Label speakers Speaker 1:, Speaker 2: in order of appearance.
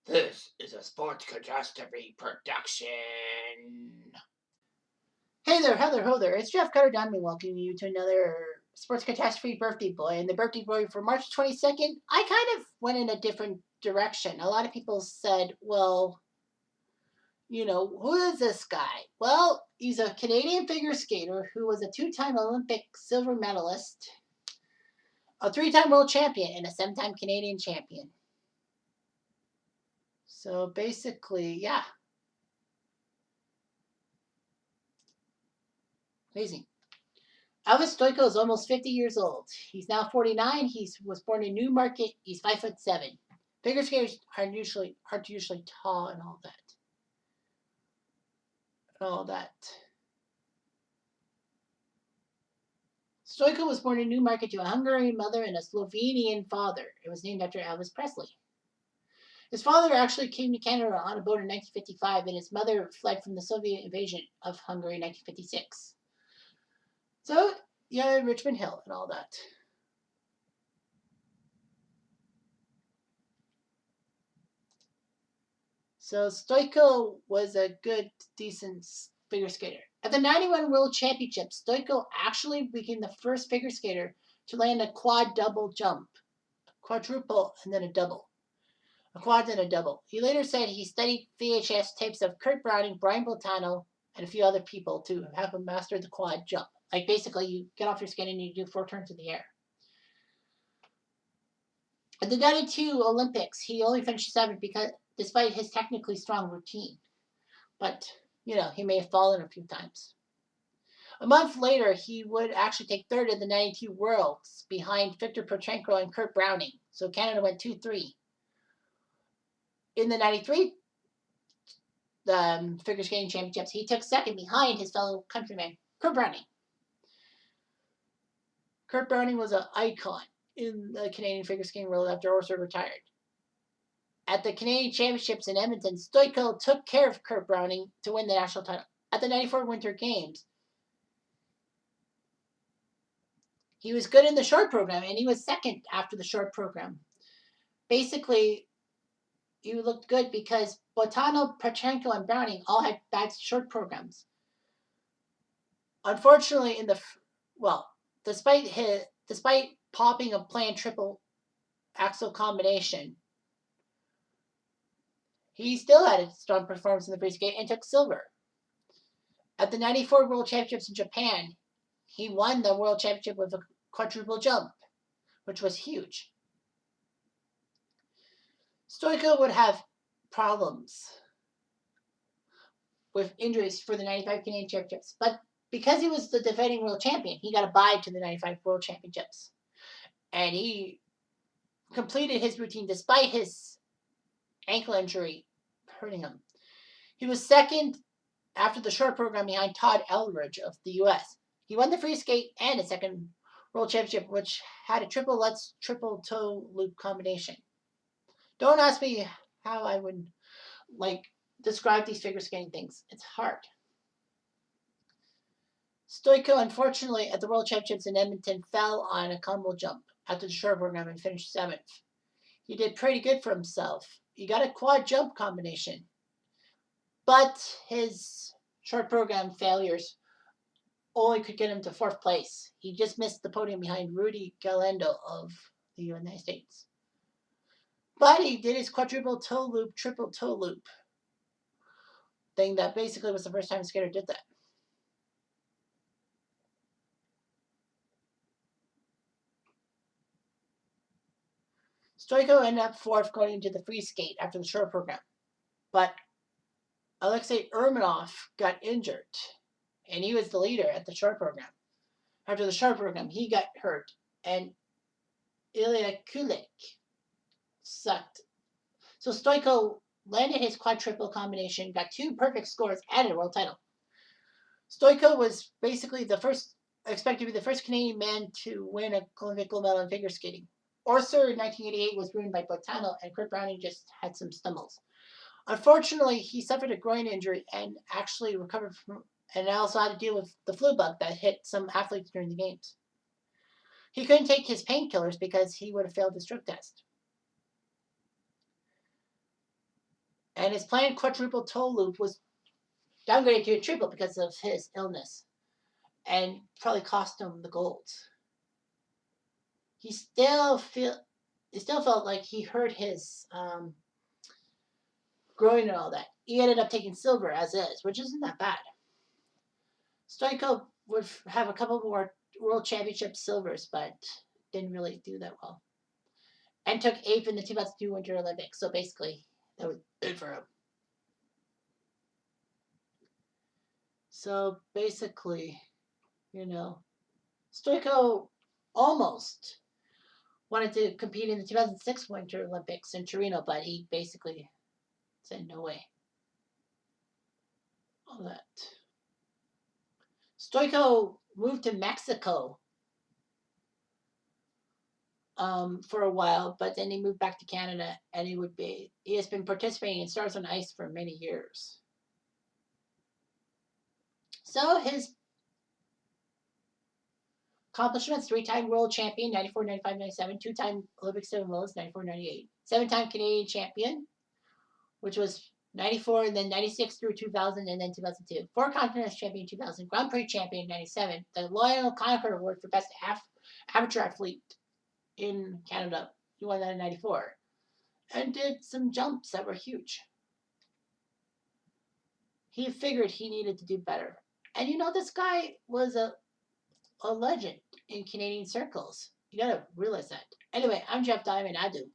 Speaker 1: This is a Sports Catastrophe production.
Speaker 2: Hey there, Heather, ho there. It's Jeff Cutter Diamond welcoming you to another Sports Catastrophe Birthday Boy. And the birthday boy for March 22nd, I kind of went in a different direction. A lot of people said, well, who is this guy? Well, he's a Canadian figure skater who was a two-time Olympic silver medalist, a three-time world champion, and a seven-time Canadian champion. So basically, yeah. Amazing. Elvis Stoico is almost 50 years old. He's now 49. He was born in Newmarket. He's 5'7". Figure skaters aren't usually tall and all that. Stoico was born in Newmarket to a Hungarian mother and a Slovenian father. It was named after Elvis Presley. His father actually came to Canada on a boat in 1955, and his mother fled from the Soviet invasion of Hungary in 1956. So, yeah, Richmond Hill and all that. So Stoico was a good, decent figure skater. At the 91 World Championships, Stoico actually became the first figure skater to land a quad double jump, a quadruple, and then a double. A quad and a double. He later said he studied VHS tapes of Kurt Browning, Brian Boitano, and a few other people to have him master the quad jump. Like basically you get off your skin and you do 4 turns in the air. At the 92 Olympics, he only finished 7th because despite his technically strong routine. But, he may have fallen a few times. A month later, he would actually take 3rd in the 92 Worlds behind Victor Petrenko and Kurt Browning. So Canada went 2-3. In the 93 figure skating championships, he took 2nd behind his fellow countryman, Kurt Browning. Kurt Browning was an icon in the Canadian figure skating world after Orser retired. At the Canadian Championships in Edmonton, Stoico took care of Kurt Browning to win the national title. At the 94 Winter Games, he was good in the short program, and he was 2nd after the short program. Basically, he looked good because Boitano, Petrenko, and Browning all had bad short programs. Unfortunately, despite popping a planned triple axel combination, he still had a strong performance in the free skate and took silver. At the 94 World Championships in Japan, he won the World Championship with a quadruple jump, which was huge. Stoico would have problems with injuries for the 95 Canadian Championships, but because he was the defending world champion, he got a bye to the 95 World Championships. And he completed his routine despite his ankle injury hurting him. He was 2nd after the short program behind Todd Eldridge of the US. He won the free skate and a 2nd World Championship, which had a triple lutz, triple toe loop combination. Don't ask me how I would describe these figure skating things. It's hard. Stoico, unfortunately, at the World Championships in Edmonton, fell on a combo jump after the short program and finished 7th. He did pretty good for himself. He got a quad jump combination, but his short program failures only could get him to 4th place. He just missed the podium behind Rudy Galindo of the United States. But he did his quadruple toe loop, triple toe loop thing that basically was the first time a skater did that. Stoico ended up 4th going into the free skate after the short program. But Alexei Urmanov got injured, and he was the leader at the short program. After the short program, he got hurt, and Ilya Kulik sucked. So Stoico landed his quadruple combination, got 2 perfect scores, and a world title. Stoico was basically expected to be the first Canadian man to win a Olympic gold medal in figure skating. Orser in 1988 was ruined by Boitano, and Kurt Browning just had some stumbles. Unfortunately, he suffered a groin injury and actually recovered from, and also had to deal with the flu bug that hit some athletes during the games. He couldn't take his painkillers because he would have failed his drug test. And his planned quadruple toe loop was downgraded to a triple because of his illness, and probably cost him the gold. He still felt like he hurt his groin and all that. He ended up taking silver as is, which isn't that bad. Stoico would have a couple more World Championship silvers, but didn't really do that well. And took 8th in the 2002 Winter Olympics. So basically, that was good for him. So basically, Stoico almost wanted to compete in the 2006 Winter Olympics in Torino, but he basically said no way. All that. Stoico moved to Mexico for a while, but then he moved back to Canada, and he has been participating in Stars on Ice for many years. So his accomplishments: 3-time world champion, 94, 95, 97, 2-time Olympic silver medalist, 94, 98, 7-time Canadian champion, which was 94, and then 96 through 2000, and then 2002. 4 Continental champion 2000, Grand Prix champion 97, the Lionel Conacher Award for best amateur athlete in Canada. He won that in 94. And did some jumps that were huge. He figured he needed to do better. And this guy was a legend in Canadian circles. You gotta realize that. Anyway, I'm Jeff Diamond. I do.